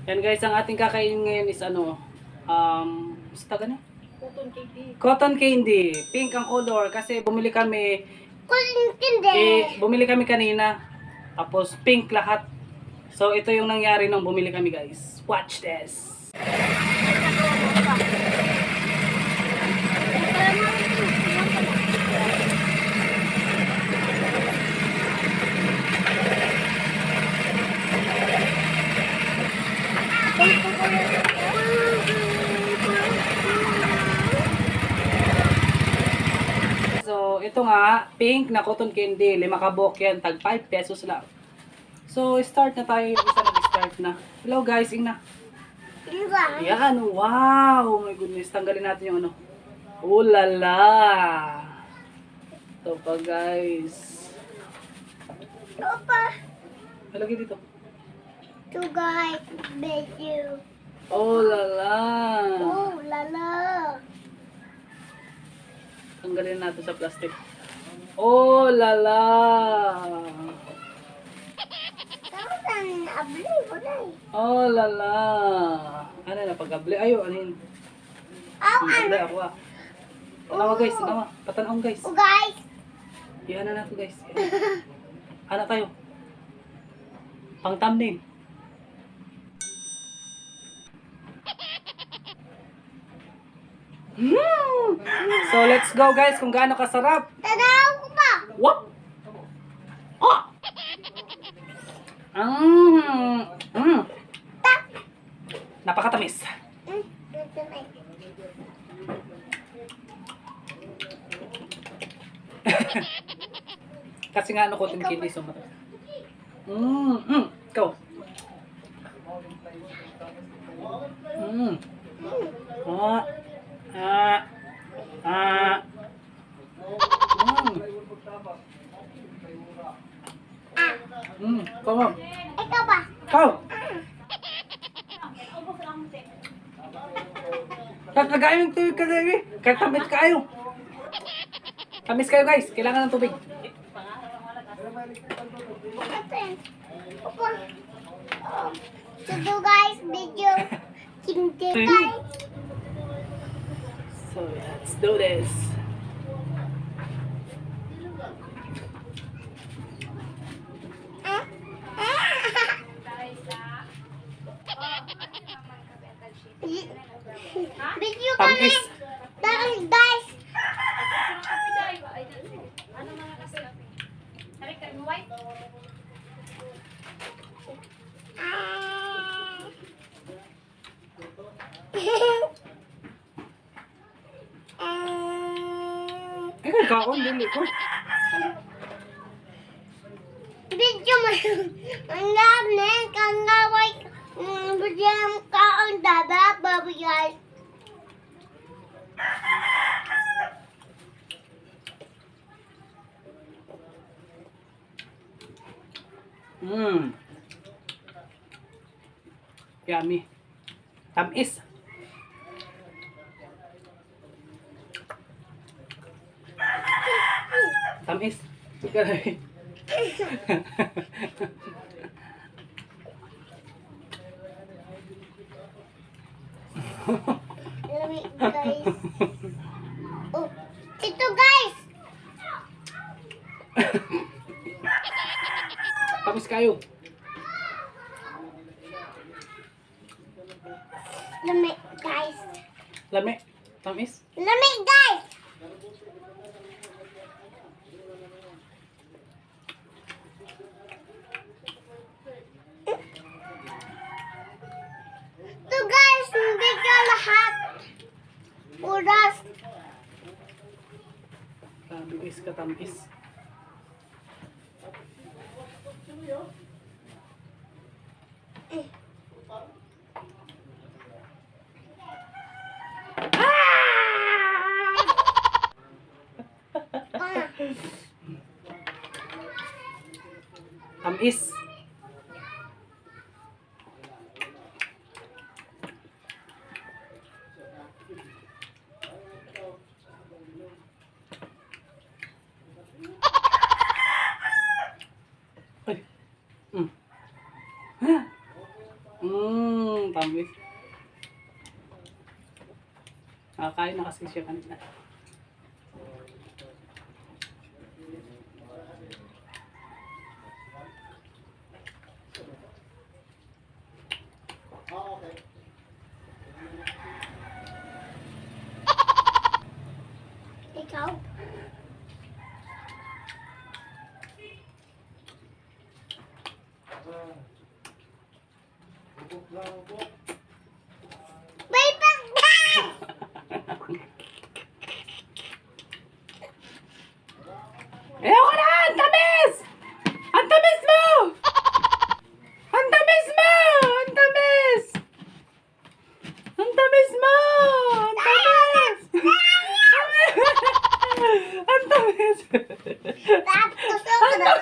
Yan guys, ang ating kakainin ngayon is ano, basta gano'n? Cotton candy. Cotton candy. Pink ang color kasi bumili kami. Cotton candy. Bumili kami kanina. Tapos pink lahat. So ito yung nangyari nung bumili kami guys. Watch this. So, ito nga, pink na cotton candy. 5 kabok yan. Tag 5 pesos lang. So, start na tayo. Yung isa nag-start na. Hello guys, ina. Yan, wow. Oh my goodness, tanggalin natin yung ano. Oh lala. Ito pa guys. Halagay dito. To guys, video. Oh lala. Oh, lala. Tanggalin natin sa plastic. Oh lala. Oh lala. Ano na pag-abli? Ayo, ano yun? Abli ako ah. Tanawa guys, tanawa. Patanong guys. Oh guys. Iyan na natin guys. Ano tayo? Pang thumbnail. So let's go guys kung gaano kasarap. Tanaw ko pa. What? Oh! Napakatamis. Kasi nga ano cotton candy so matamis. Ikaw. Come on. Ikaw ba? Ikaw. Kakagayon yung tubig ka na kahit tamis kayo. Tamis kayo guys. Kailangan ng tubig. So do guys, video. Hindi guys. So let's do this. Video kami. Tamis. Guys. Ikaw kaon dili ko. Video mo. Ang dami. Kangaway. Video mo kaon dada. Baby guys. Yummy. Tamis. Tamis. Grabe. Lami guys. Oh, ito guys. Tamis kayo. Lami guys. Lami. Tamis. Lami guys. Ito guys, hindi ka lahat. Oras. Grabe guys, katamis. Tamis. Ay. Tamis. Nakakain na kasi siya kanina. Ikaw? May pagkain! Ayoko na! Ang tamis! Ang tamis mo! Ang tamis mo! Ang tamis! Ang tamis mo! Ang tamis! Ang tamis! Tapos ako na.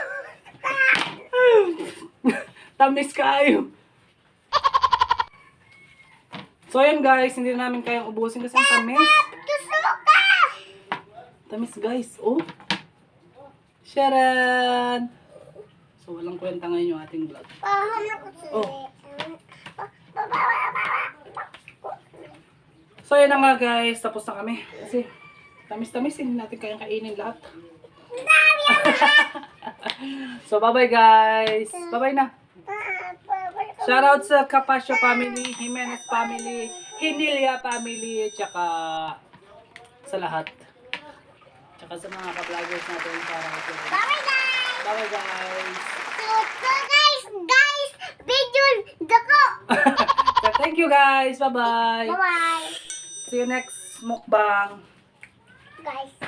Tamis kayo. So yun guys, hindi na namin kayang ubusin kasi ang tamis. Tusuka! Tamis guys, oh. Sharon! So walang kwenta ngayon yung ating vlog. Paham na ko sila. Oh. So yun na nga guys, tapos na kami. Kasi tamis-tamis, hindi natin kayang kainin lahat. So bye bye guys. Bye bye na. Shoutout sa Capasio family, Jimenez family, Hinilia family, tsaka sa lahat. Tsaka sa mga ka-vloggers natin. Bye guys! Bye bye guys. So guys, video dako. So thank you guys. Bye bye. Bye-bye. See you next mukbang. Guys.